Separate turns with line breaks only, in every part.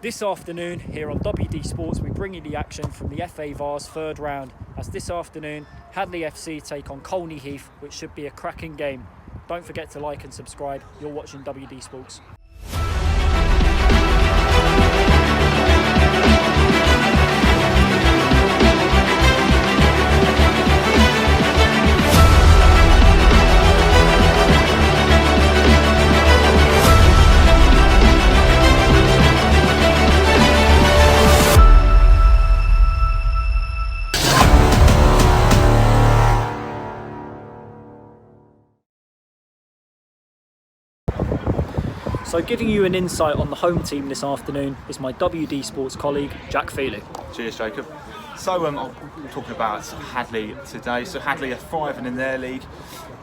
This afternoon here on WD Sports we bring you the action from the FA Vase third round, as this afternoon Hadley FC take on Colney Heath, which should be a cracking game. Don't forget to like and subscribe. You're watching WD Sports. So giving you an insight on the home team this afternoon is my WD Sports colleague, Jack Fealy.
Cheers, Jacob. So I'm talking about Hadley today. So Hadley are thriving in their league.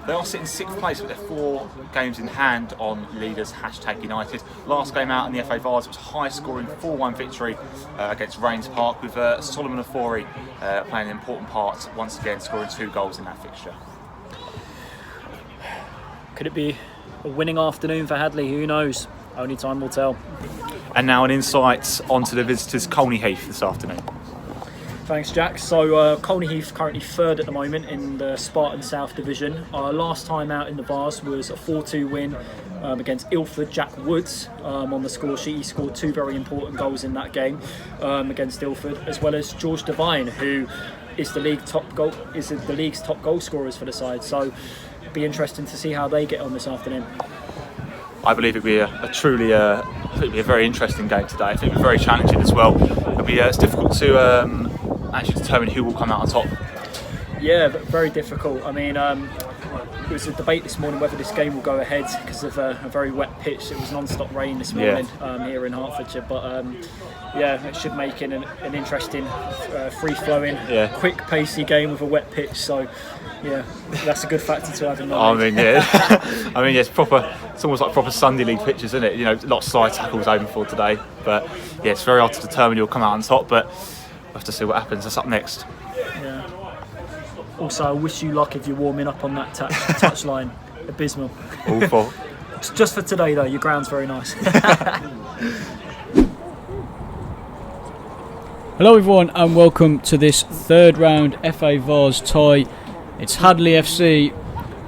They are sitting 6th place with their 4 games in hand on leaders #United. Last game out in the FA Vase was a high-scoring 4-1 victory against Rains Park, with Solomon Afori playing an important part, once again scoring 2 goals in that fixture.
Could it be a winning afternoon for Hadley? Who knows? Only time will tell.
And now an insight onto the visitors, Colney Heath, this afternoon.
Thanks, Jack. So Colney Heath currently 3rd at the moment in the Spartan South Division. Our last time out in the Vase was a 4-2 win against Ilford. Jack Woods on the score sheet. He scored 2 very important goals in that game against Ilford, as well as George Devine, who is the league's top goal scorers for the side. So it'll be interesting to see how they get on this afternoon.
I believe it'll be a very interesting game today. I think it'll be very challenging as well. It's difficult to actually determine who will come out on top.
Yeah, but very difficult. I mean, there was a debate this morning whether this game will go ahead because of a very wet pitch. It was non-stop rain this morning here in Hertfordshire, but it should make it an interesting, free-flowing, quick, pacey game with a wet pitch. So, yeah, that's a good factor to have in mind.
It's proper. It's almost like proper Sunday League pitches, isn't it? You know, a lot of slide tackles aiming for today, but yeah, it's very hard to determine who'll come out on top. But we'll have to see what happens. That's up next.
Yeah. Also, I wish you luck if you're warming up on that touch line. Abysmal.
Awful.
Just for today, though, your ground's very nice.
Hello everyone and welcome to this third round FA Vase tie. It's Hadley FC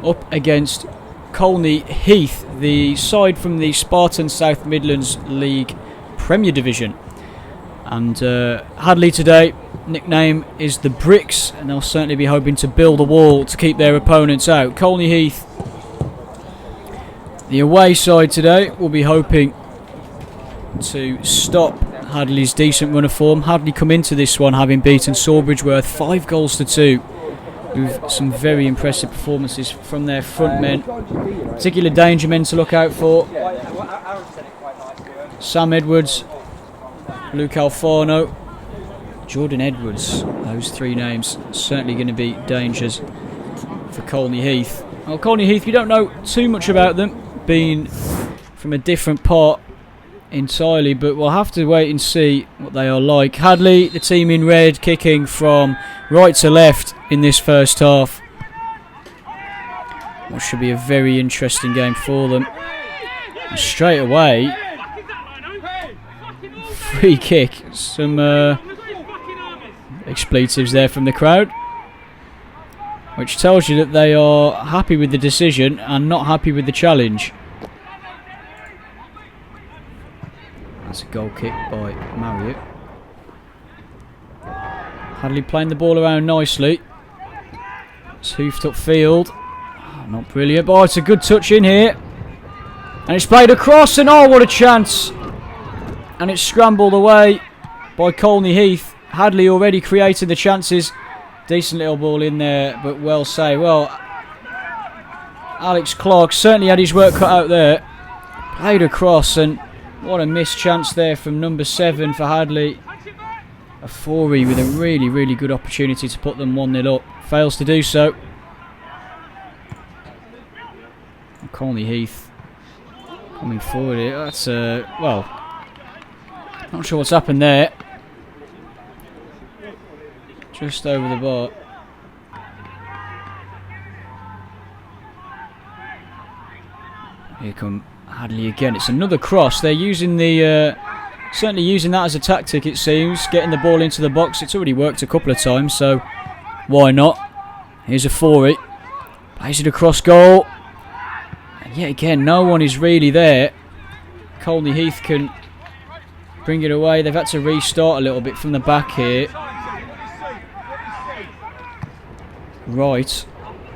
up against Colney Heath, the side from the Spartan South Midlands League Premier Division. And Hadley today, nickname is the Bricks, and they'll certainly be hoping to build a wall to keep their opponents out. Colney Heath, the away side today, will be hoping to stop Hadley's decent run of form. Hadley come into this one having beaten Sawbridgeworth 5-2 with some very impressive performances from their front men. Particular danger men to look out for: Sam Edwards, Luke Alfano, Jordan Edwards. Those 3 names certainly going to be dangers for Colney Heath. Well, Colney Heath, you don't know too much about them, being from a different part entirely, but we'll have to wait and see what they are like. Hadley, the team in red, kicking from right to left in this first half. What should be a very interesting game for them. And straight away, free kick. Some expletives there from the crowd, which tells you that they are happy with the decision and not happy with the challenge. That's a goal kick by Marriott. Hadley playing the ball around nicely. It's hoofed upfield. Not brilliant, but it's a good touch in here. And it's played across, and what a chance! And it's scrambled away by Colney Heath. Hadley already created the chances. Decent little ball in there, but well saved. Well, Alex Clark certainly had his work cut out there. Played across, and what a missed chance there from number 7 for Hadley. Afori with a really, really good opportunity to put them 1-0 up. Fails to do so. And Colney Heath coming forward here. That's, not sure what's happened there. Just over the bar. Here come Hadley again. It's another cross. They're using the certainly using that as a tactic, it seems. Getting the ball into the box. It's already worked a couple of times, so why not? Here's a Fealy. Plays it across goal. And yet again, no one is really there. Colney Heath can bring it away. They've had to restart a little bit from the back here. Right.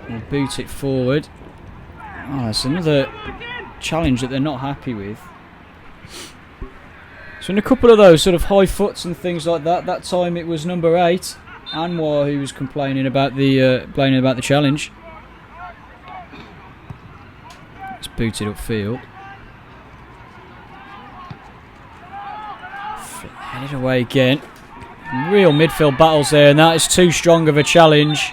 We'll boot it forward. Oh, that's another challenge that they're not happy with. So in a couple of those sort of high foots and things like that, that time it was number 8, Anwar, who was complaining about the challenge. It's booted upfield. Headed away again. Real midfield battles there, and that is too strong of a challenge.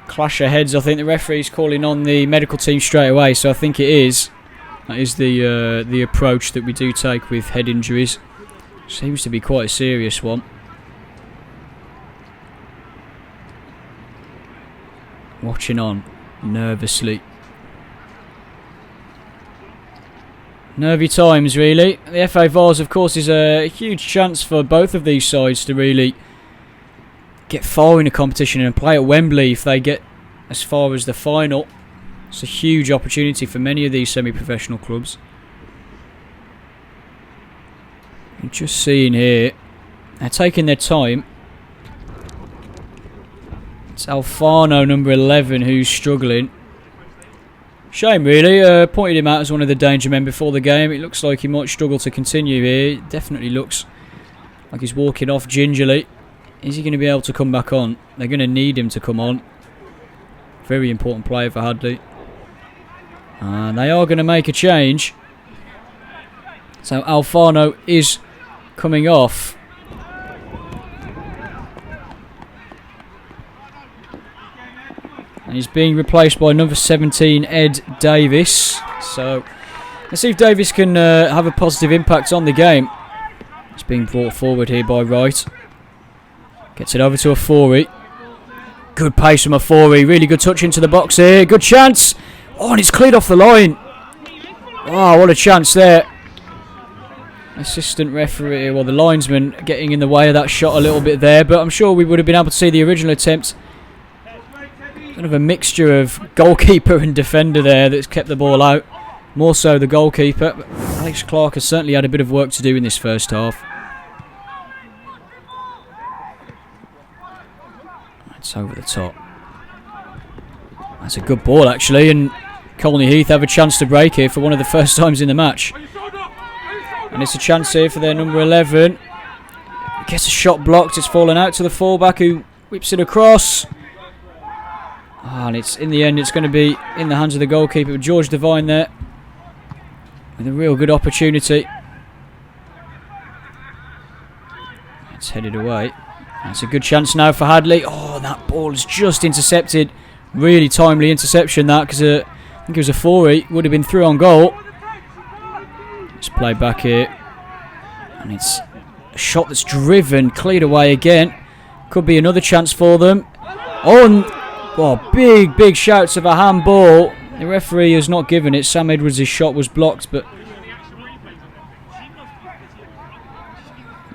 Clash of heads. I think the referee's calling on the medical team straight away, so I think it is. That is the approach that we do take with head injuries. Seems to be quite a serious one. Watching on nervously. Nervy times, really. The FA Vase, of course, is a huge chance for both of these sides to really get far in the competition and play at Wembley if they get as far as the final. It's a huge opportunity for many of these semi-professional clubs. You're just seeing here, they're taking their time. It's Alfano, number 11, who's struggling. Shame, really. Pointed him out as one of the danger men before the game. It looks like he might struggle to continue here. It definitely looks like he's walking off gingerly. Is he going to be able to come back on? They're going to need him to come on. Very important player for Hadley. And they are going to make a change. So Alfano is coming off. And he's being replaced by number 17, Ed Davis. So let's see if Davis can have a positive impact on the game. It's being brought forward here by Wright. Gets it over to a Fealy. Good pace from a Fealy. Really good touch into the box here. Good chance. Oh, and it's cleared off the line. Oh, what a chance there. Assistant referee, well, the linesman getting in the way of that shot a little bit there, but I'm sure we would have been able to see the original attempt. Kind of a mixture of goalkeeper and defender there that's kept the ball out. More so the goalkeeper. But Alex Clark has certainly had a bit of work to do in this first half. It's over the top. That's a good ball, actually, and Colney Heath have a chance to break here for one of the first times in the match. And it's a chance here for their number 11. Gets a shot blocked. It's fallen out to the fullback, who whips it across. Oh, and it's in the end, it's going to be in the hands of the goalkeeper, George Devine there, with a real good opportunity. It's headed away. That's a good chance now for Hadley. Oh, that ball is just intercepted. Really timely interception that, because I think it was a Fealy. Would have been through on goal. It's played back here. And it's a shot that's driven, cleared away again. Could be another chance for them. Oh, and big shouts of a handball. The referee has not given it. Sam Edwards' shot was blocked, but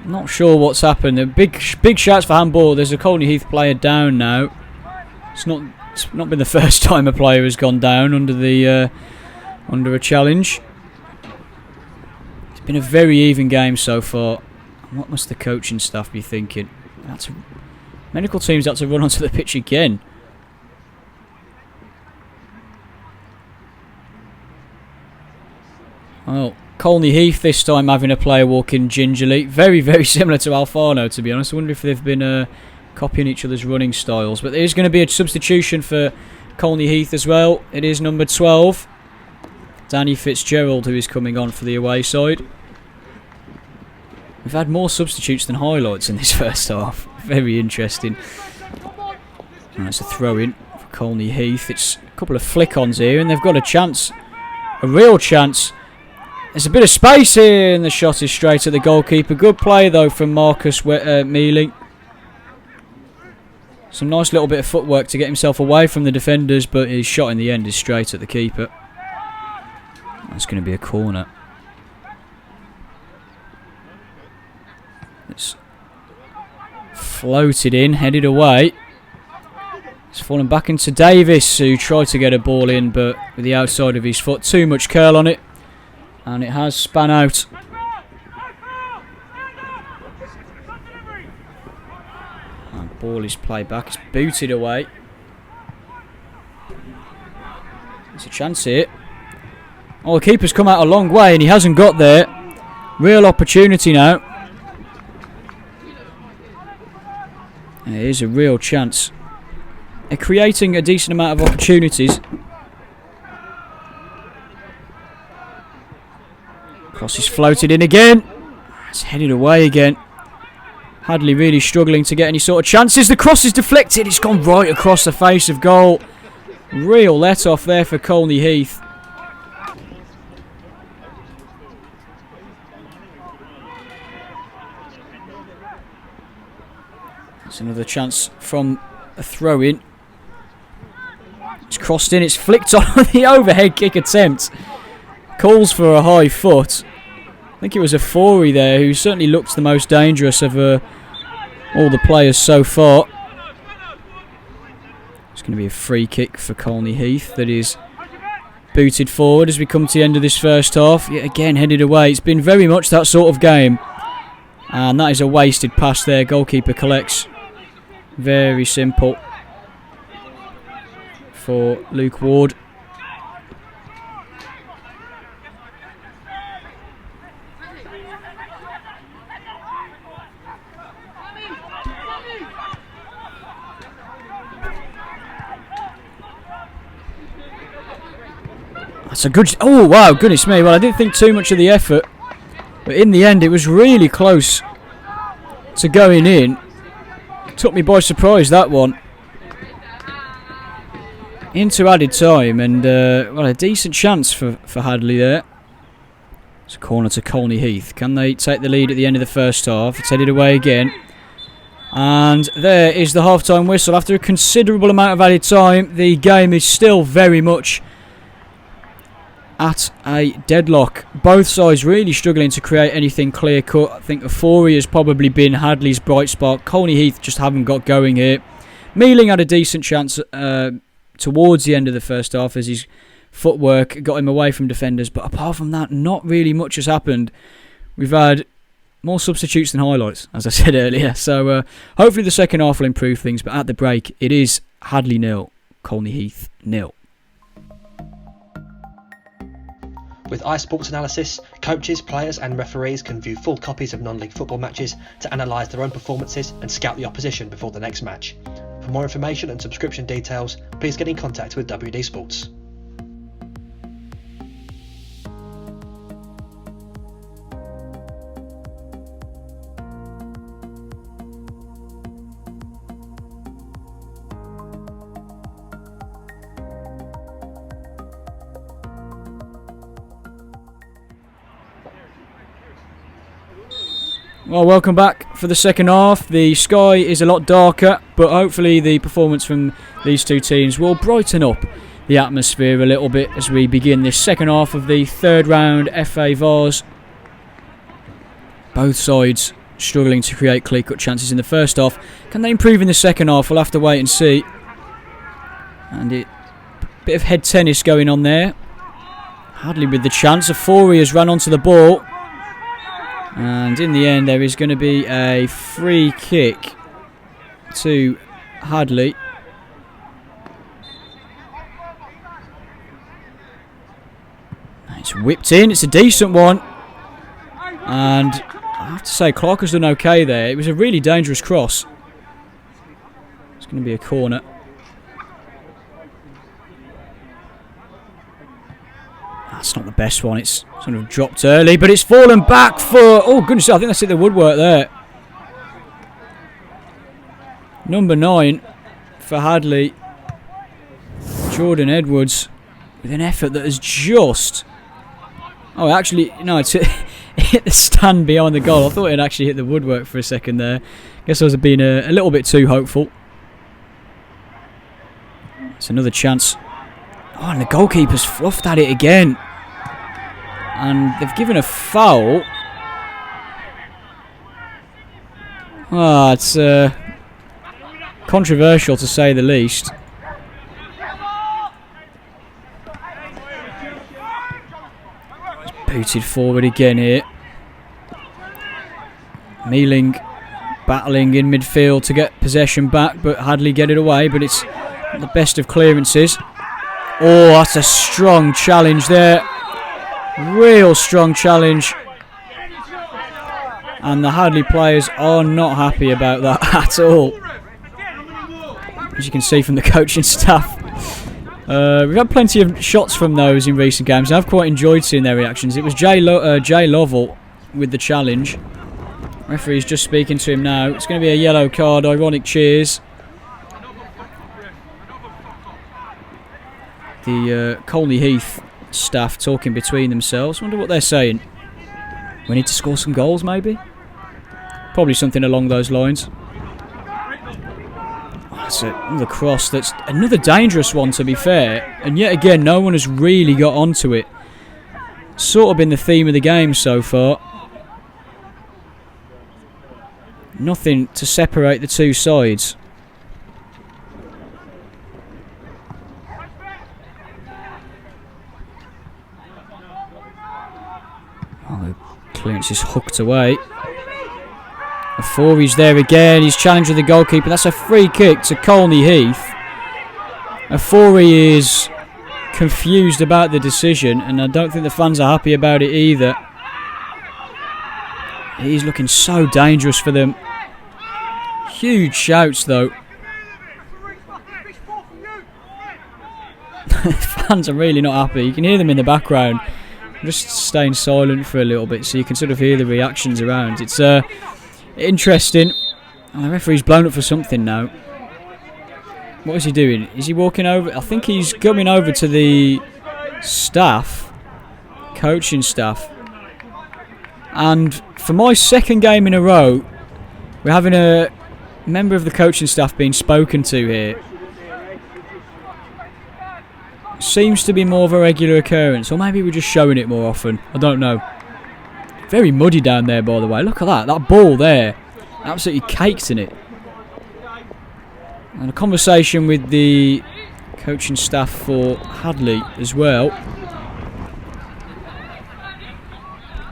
not sure what's happened. The big shouts for handball. There's a Colney Heath player down now. It's not been the first time a player has gone down under a challenge. It's been a very even game so far. What must the coaching staff be thinking? Medical teams had to run onto the pitch again. Well, Colney Heath this time having a player walking gingerly. Very, very similar to Alfano, to be honest. I wonder if they've been copying each other's running styles. But there is going to be a substitution for Colney Heath as well. It is number 12, Danny Fitzgerald, who is coming on for the away side. We've had more substitutes than highlights in this first half. Very interesting. And that's a throw-in for Colney Heath. It's a couple of flick-ons here, and they've got a chance. A real chance. There's a bit of space here, and the shot is straight at the goalkeeper. Good play, though, from Marcus Mealing. Some nice little bit of footwork to get himself away from the defenders, but his shot in the end is straight at the keeper. That's going to be a corner. It's floated in, headed away. It's fallen back into Davis, who tried to get a ball in, but with the outside of his foot, too much curl on it, and it has span out. And ball is played back, it's booted away. There's a chance here. Oh, the keeper's come out a long way and he hasn't got there. Real opportunity now. Here's a real chance. They're creating a decent amount of opportunities. Cross is floated in again. It's headed away again. Hadley really struggling to get any sort of chances. The cross is deflected. It's gone right across the face of goal. Real let off there for Colney Heath. It's another chance from a throw-in. It's crossed in, it's flicked on the overhead kick attempt. Calls for a high foot. I think it was a Fealy there, who certainly looks the most dangerous of all the players so far. It's going to be a free kick for Colney Heath that is booted forward as we come to the end of this first half. Yet again headed away. It's been very much that sort of game. And that is a wasted pass there. Goalkeeper collects. Very simple for Luke Ward. That's a good... Oh, wow, goodness me. Well, I didn't think too much of the effort. But in the end, it was really close to going in. Took me by surprise, that one. Into added time, and well, a decent chance for Hadley there. It's a corner to Colney Heath. Can they take the lead at the end of the first half? It's headed away again. And there is the half-time whistle. After a considerable amount of added time, the game is still very much at a deadlock. Both sides really struggling to create anything clear-cut. I think Fealy has probably been Hadley's bright spot. Colney Heath just haven't got going here. Mealing had a decent chance towards the end of the first half as his footwork got him away from defenders, but apart from that, not really much has happened. We've had more substitutes than highlights, as I said earlier, so hopefully the second half will improve things, but at the break it is Hadley 0, Colney Heath 0.
With iSports Analysis, coaches, players and referees can view full copies of non-league football matches to analyse their own performances and scout the opposition before the next match. For more information and subscription details, please get in contact with WD Sports.
Well, welcome back for the second half. The sky is a lot darker, but hopefully the performance from these two teams will brighten up the atmosphere a little bit as we begin this second half of the third round FA Vase. Both sides struggling to create clear-cut chances in the first half. Can they improve in the second half? We'll have to wait and see. And a bit of head tennis going on there. Hadley with the chance. Fealy has run onto the ball. And in the end, there is going to be a free kick to Hadley. It's whipped in. It's a decent one. And I have to say, Clark has done okay there. It was a really dangerous cross. It's going to be a corner. That's not the best one. It's sort of dropped early, but it's fallen back for... Oh, goodness, I think that's hit the woodwork there. Number 9 for Hadley. Jordan Edwards with an effort that has just... Oh, actually, no, it's hit the stand behind the goal. I thought it actually hit the woodwork for a second there. Guess I was being a little bit too hopeful. It's another chance. Oh, and the goalkeeper's fluffed at it again. And they've given a foul. It's controversial to say the least. It's booted forward again here. Mealing battling in midfield to get possession back, but Hadley get it away, but it's not the best of clearances. Oh, that's a strong challenge there. Real strong challenge. And the Hadley players are not happy about that at all. As you can see from the coaching staff. We've had plenty of shots from those in recent games, and I've quite enjoyed seeing their reactions. It was Jay Lovell with the challenge. Referee's just speaking to him now. It's going to be a yellow card. Ironic cheers. The Colney Heath staff talking between themselves. Wonder what they're saying. We need to score some goals, maybe? Probably something along those lines. That's another cross. That's another dangerous one, to be fair. And yet again, no one has really got onto it. Sort of been the theme of the game so far. Nothing to separate the two sides. Oh, the clearance is hooked away. Fealy's there again. He's challenging the goalkeeper. That's a free kick to Colney Heath. Fealy is confused about the decision, and I don't think the fans are happy about it either. He's looking so dangerous for them. Huge shouts though. Fans are really not happy. You can hear them in the background. I'm just staying silent for a little bit so you can sort of hear the reactions around. It's interesting. And the referee's blown up for something now. What is he doing? Is he walking over? I think he's coming over to the staff, coaching staff. And for my second game in a row, we're having a member of the coaching staff being spoken to here. Seems to be more of a regular occurrence, or maybe we're just showing it more often. I don't know. Very muddy down there, by the way. Look at that. That ball there. Absolutely caked in it. And a conversation with the coaching staff for Hadley as well.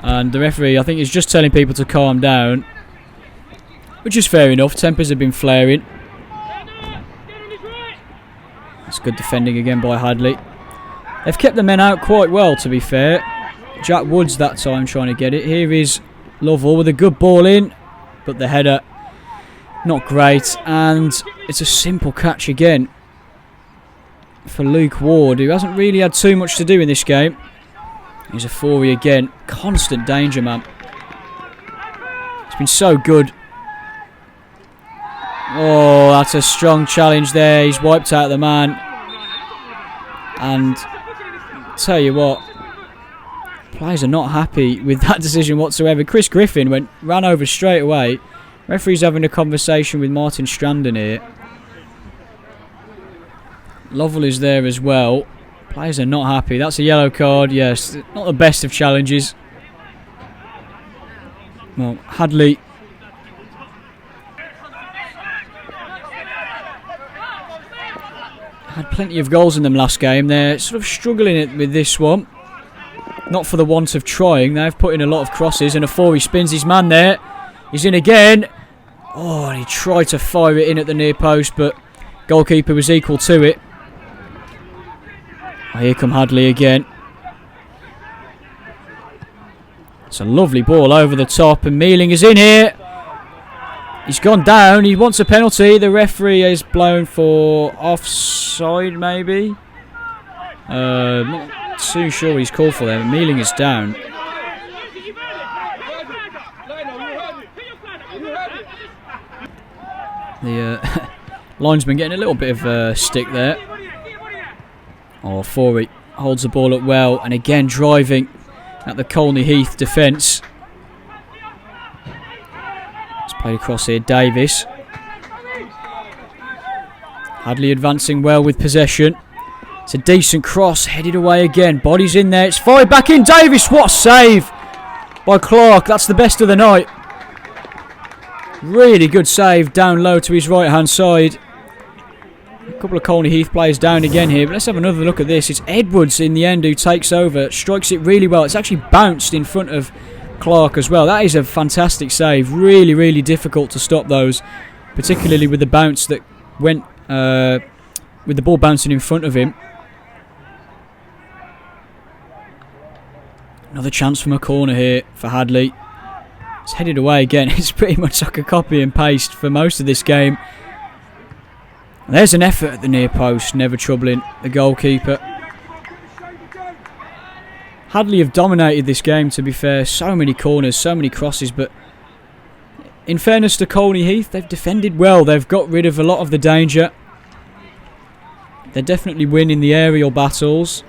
And the referee, I think, is just telling people to calm down. Which is fair enough. Tempers have been flaring. That's good defending again by Hadley. They've kept the men out quite well, to be fair. Jack Woods that time trying to get it. Here is Lovell with a good ball in. But the header, not great. And it's a simple catch again for Luke Ward, who hasn't really had too much to do in this game. He's a Fealy again. Constant danger, man. It's been so good. Oh, that's a strong challenge there. He's wiped out the man. And tell you what, players are not happy with that decision whatsoever. Chris Griffin ran over straight away. Referee's having a conversation with Martin Strandon here. Lovell is there as well. Players are not happy. That's a yellow card. Yes, not the best of challenges. Well, Hadley had plenty of goals in them last game. They're sort of struggling with this one. Not for the want of trying. They've put in a lot of crosses, and Fealy spins his man there. He's in again. Oh, and he tried to fire it in at the near post, but goalkeeper was equal to it. Oh, here come Hadley again. It's a lovely ball over the top, and Mealing is in here. He's gone down. He wants a penalty. The referee is blown for offside, maybe. Not too sure he's called for there. Mealing is down. The linesman getting a little bit of a stick there. Oh, Fealy holds the ball up well, and again driving at the Colney Heath defence. It's played across here, Davis. Hadley advancing well with possession. It's a decent cross, headed away again. Body's in there, it's fired back in. Davis, what a save by Clark. That's the best of the night. Really good save down low to his right hand side. A couple of Colney Heath players down again here, but let's have another look at this. It's Edwards in the end who takes over, strikes it really well. It's actually bounced in front of Clark as well. That is a fantastic save. Really, really difficult to stop those, particularly with the bounce that went, with the ball bouncing in front of him. Another chance from a corner here for Hadley. It's headed away again. It's pretty much like a copy and paste for most of this game. There's an effort at the near post, never troubling the goalkeeper. Hadley have dominated this game, to be fair. So many corners, so many crosses, but in fairness to Colney Heath, they've defended well. They've got rid of a lot of the danger. They're definitely winning the aerial battles.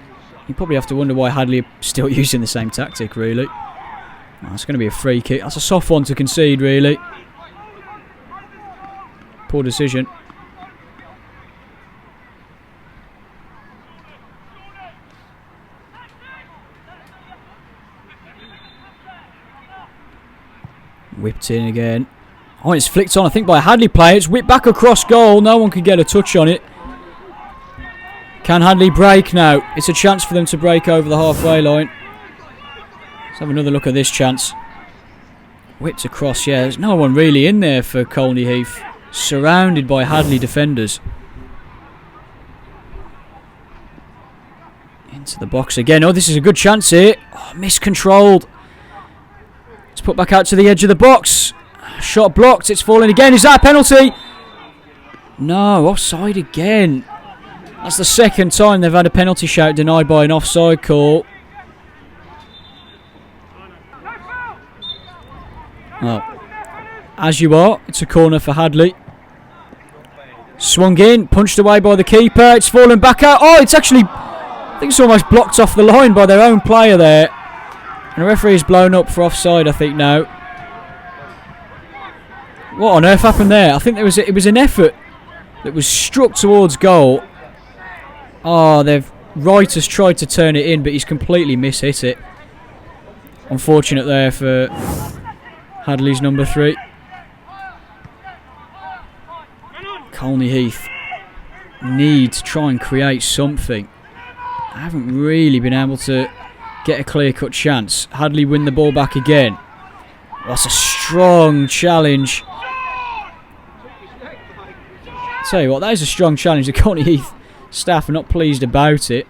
You probably have to wonder why Hadley are still using the same tactic, really. Oh, it's going to be a free kick. That's a soft one to concede, really. Poor decision. Whipped in again. Oh, it's flicked on, I think, by a Hadley player. It's whipped back across goal. No one could get a touch on it. Can Hadley break now? It's a chance for them to break over the halfway line. Let's have another look at this chance. Whipped across, yeah. There's no one really in there for Colney Heath. Surrounded by Hadley defenders. Into the box again. Oh, this is a good chance here. Oh, miscontrolled. It's put back out to the edge of the box. Shot blocked. It's falling again. Is that a penalty? No, offside again. That's the second time they've had a penalty shout denied by an offside call. Well, as you are, it's a corner for Hadley. Swung in, punched away by the keeper. It's fallen back out. Oh, it's actually, I think it's almost blocked off the line by their own player there. And the referee is blown up for offside, I think, now. What on earth happened there? I think it was an effort that was struck towards goal. Oh, Wright has tried to turn it in, but he's completely mishit it. Unfortunate there for Hadley's number 3. Colney Heath need to try and create something. I haven't really been able to get a clear-cut chance. Hadley win the ball back again. That's a strong challenge. Tell you what, that is a strong challenge. The Colney Heath staff are not pleased about it.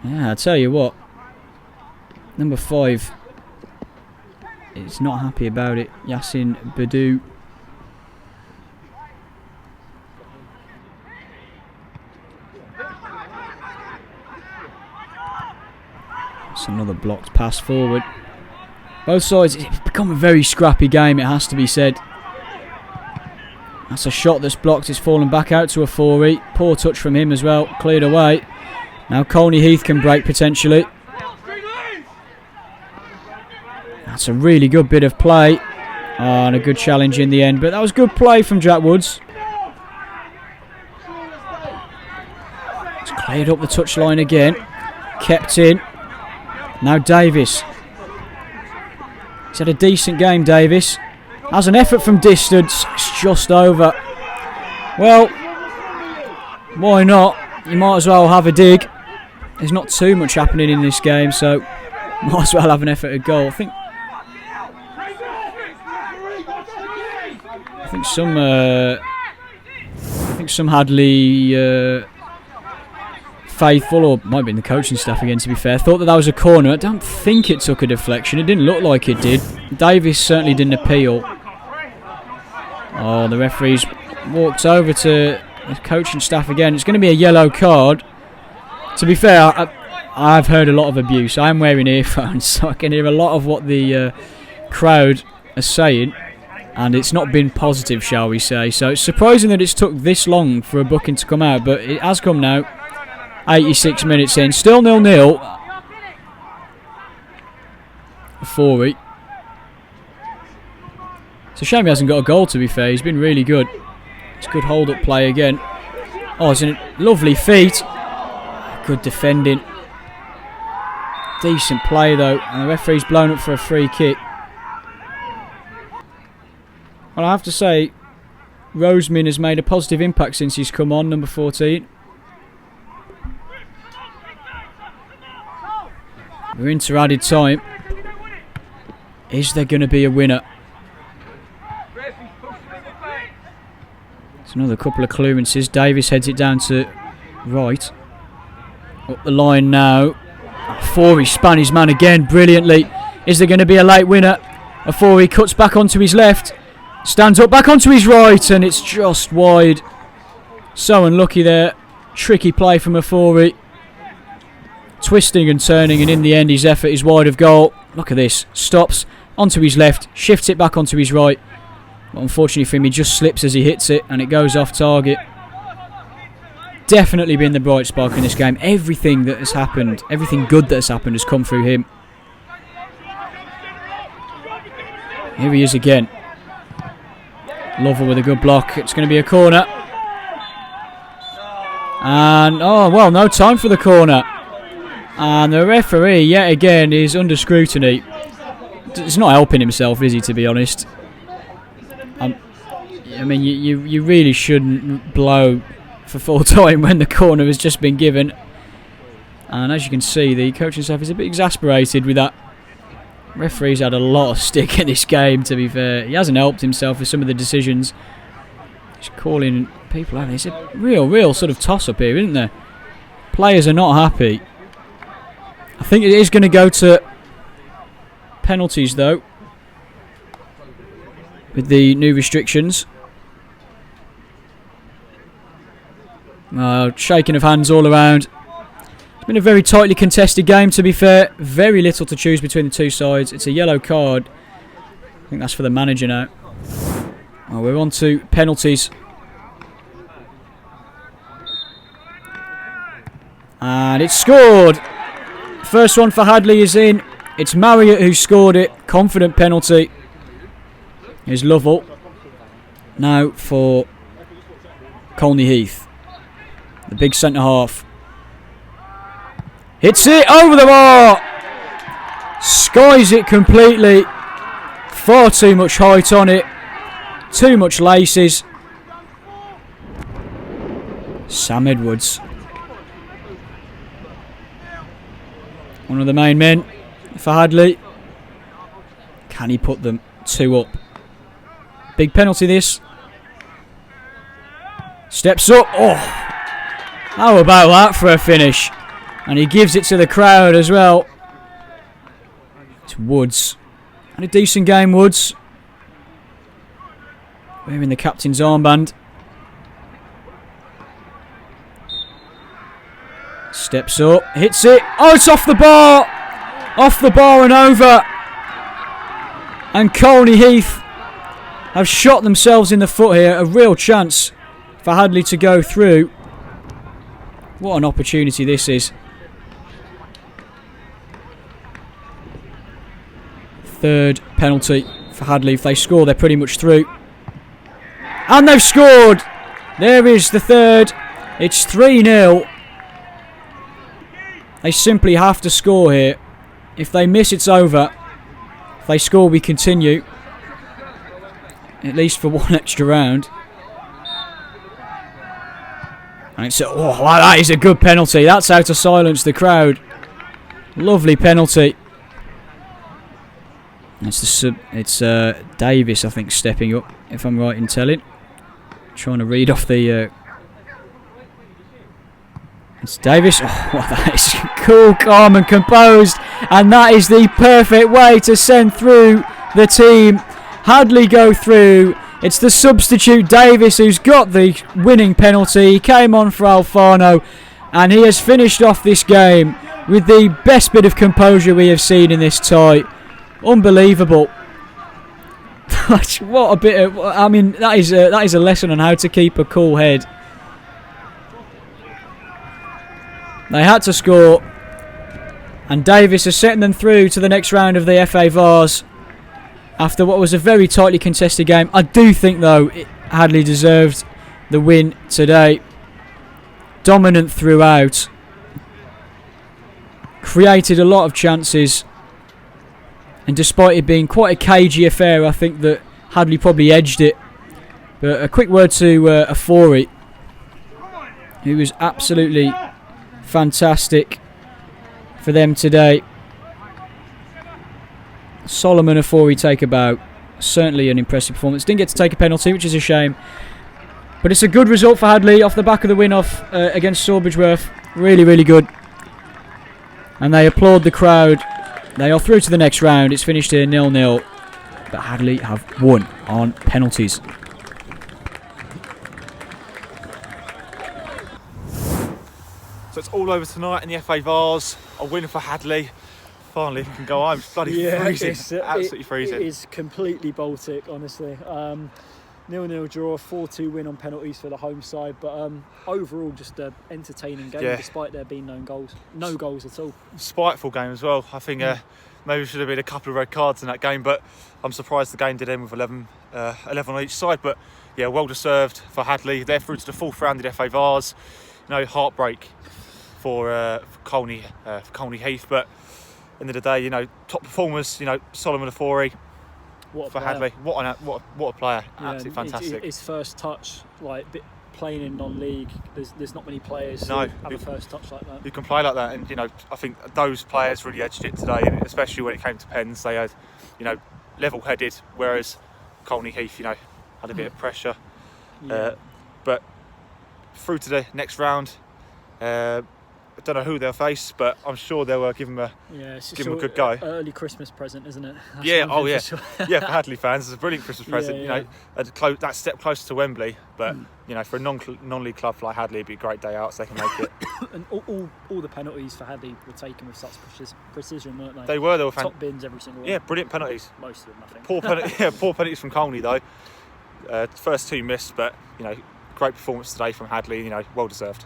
Yeah, I tell you what, number 5 is not happy about it. Yasin Badou. It's another blocked pass forward. Both sides, it's become a very scrappy game, it has to be said. That's a shot that's blocked. It's fallen back out to a 4-8. Poor touch from him as well. Cleared away. Now Colney Heath can break potentially. That's a really good bit of play. Oh, and a good challenge in the end. But that was good play from Jack Woods. It's cleared up the touchline again. Kept in. Now Davis. He's had a decent game, Davis. Has an effort from distance. It's just over. Well, why not? You might as well have a dig. There's not too much happening in this game, so might as well have an effort at goal. I think some Hadley faithful, or might be in the coaching staff again, to be fair, thought that was a corner. I don't think it took a deflection. It didn't look like it did. Davis certainly didn't appeal. Oh, the referee's walked over to the coaching staff again. It's going to be a yellow card. To be fair, I've heard a lot of abuse. I'm wearing earphones, so I can hear a lot of what the crowd are saying, and it's not been positive, shall we say. So it's surprising that it's took this long for a booking to come out, but it has come now. 86 minutes in, still 0-0. 4-8. It's a shame he hasn't got a goal, to be fair. He's been really good. It's good hold-up play again. Oh, it's a lovely feet. Good defending. Decent play, though. And the referee's blown up for a free kick. Well, I have to say, Roseman has made a positive impact since he's come on, number 14. We're into added time. Is there going to be a winner? It's another couple of clearances. Davis heads it down to right. Up the line now. Fealy span his man again brilliantly. Is there going to be a late winner? Fealy cuts back onto his left. Stands up back onto his right, and it's just wide. So unlucky there. Tricky play from Fealy. Twisting and turning, and in the end his effort is wide of goal. Look at this. Stops onto his left, shifts it back onto his right. But unfortunately for him, he just slips as he hits it, and it goes off target. Definitely been the bright spark in this game. Everything that has happened, everything good that has happened has come through him. Here he is again. Lovell with a good block. It's going to be a corner. And, oh, well, no time for the corner. And the referee, yet again, is under scrutiny. He's not helping himself, is he, to be honest? I mean, you really shouldn't blow for full time when the corner has just been given. And as you can see, the coaching staff is a bit exasperated with that. Referee's had a lot of stick in this game, to be fair. He hasn't helped himself with some of the decisions. He's calling people out. It's a real sort of toss-up here, isn't there? Players are not happy. I think it is going to go to penalties, though, with the new restrictions. Shaking of hands all around. It's been a very tightly contested game, to be fair. Very little to choose between the two sides. It's a yellow card. I think that's for the manager now. Well, we're on to penalties. And it's scored. First one for Hadley is in. It's Marriott who scored it. Confident penalty. Here's Lovell. Now for Colney Heath. The big centre half. Hits it over the bar. Skies it completely. Far too much height on it. Too much laces. Sam Edwards. One of the main men for Hadley. Can he put them 2 up? Big penalty this. Steps up. Oh, how about that for a finish? And he gives it to the crowd as well. It's Woods. And a decent game, Woods. Wearing the captain's armband. Steps up, hits it. Oh, it's off the bar! Off the bar and over. And Colney Heath have shot themselves in the foot here. A real chance for Hadley to go through. What an opportunity this is. Third penalty for Hadley. If they score, they're pretty much through. And they've scored! There is the third. It's 3-0. They simply have to score here. If they miss, it's over. If they score, we continue. At least for one extra round. And it's that is a good penalty. That's how to silence the crowd. Lovely penalty. It's Davis, I think, stepping up, if I'm right in telling. Trying to read off the... It's Davis. Oh, well, that is cool, calm and composed. And that is the perfect way to send through the team. Hadley go through. It's the substitute Davis who's got the winning penalty. He came on for Alfano. And he has finished off this game with the best bit of composure we have seen in this tie. Unbelievable. What a bit of... I mean, that is a lesson on how to keep a cool head. They had to score, and Davis has sent them through to the next round of the FA Vase after what was a very tightly contested game. I do think, though, Hadley deserved the win today. Dominant throughout. Created a lot of chances, and despite it being quite a cagey affair, I think that Hadley probably edged it. But a quick word to Afori, who was absolutely fantastic for them today. Solomon Afori take a bow. Certainly an impressive performance. Didn't get to take a penalty, which is a shame. But it's a good result for Hadley off the back of the win off against Sawbridgeworth. Really, really good. And they applaud the crowd. They are through to the next round. It's finished here 0-0. But Hadley have won on penalties.
So it's all over tonight in the FA Vase. A win for Hadley. Finally, we can go home. It's bloody freezing. Absolutely freezing.
It is completely Baltic, honestly. 0-0 draw, 4-2 win on penalties for the home side. But overall, just an entertaining game, despite there being no goals at all.
Spiteful game as well. I think maybe should have been a couple of red cards in that game, but I'm surprised the game did end with 11 on each side. But yeah, well deserved for Hadley. They're through to the fourth round of the FA Vase. Heartbreak for Colney Heath, but end of the day, top performers, Solomon Afori for Hadley. What a player! Yeah, absolutely fantastic.
His first touch, playing in non-league, there's not many players who have a first touch like that.
You can play like that, and I think those players really edged it today, and especially when it came to pens, they had, level-headed, whereas Colney Heath, had a bit of pressure.
Yeah.
But through to the next round. I don't know who they'll face, but I'm sure they'll give them a good go.
Early Christmas present, isn't it? That's
yeah.
Sure.
Yeah, for Hadley fans, it's a brilliant Christmas present. That step closer to Wembley, but for a non-league club like Hadley, it'd be a great day out, so they can make it.
And all the penalties for Hadley were taken with such precision, weren't they?
They were
top bins every single one.
Yeah, brilliant penalties.
Most of them, I think.
Poor penalties from Colney though. First two missed, but great performance today from Hadley. Well deserved.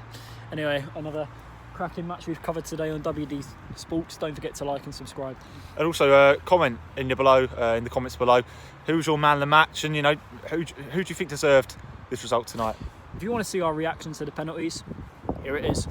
Anyway, another cracking match we've covered today on WD Sports. Don't forget to like and subscribe.
And also comment in the comments below. Who's your man of the match, and who do you think deserved this result tonight?
If you want to see our reactions to the penalties, here it is.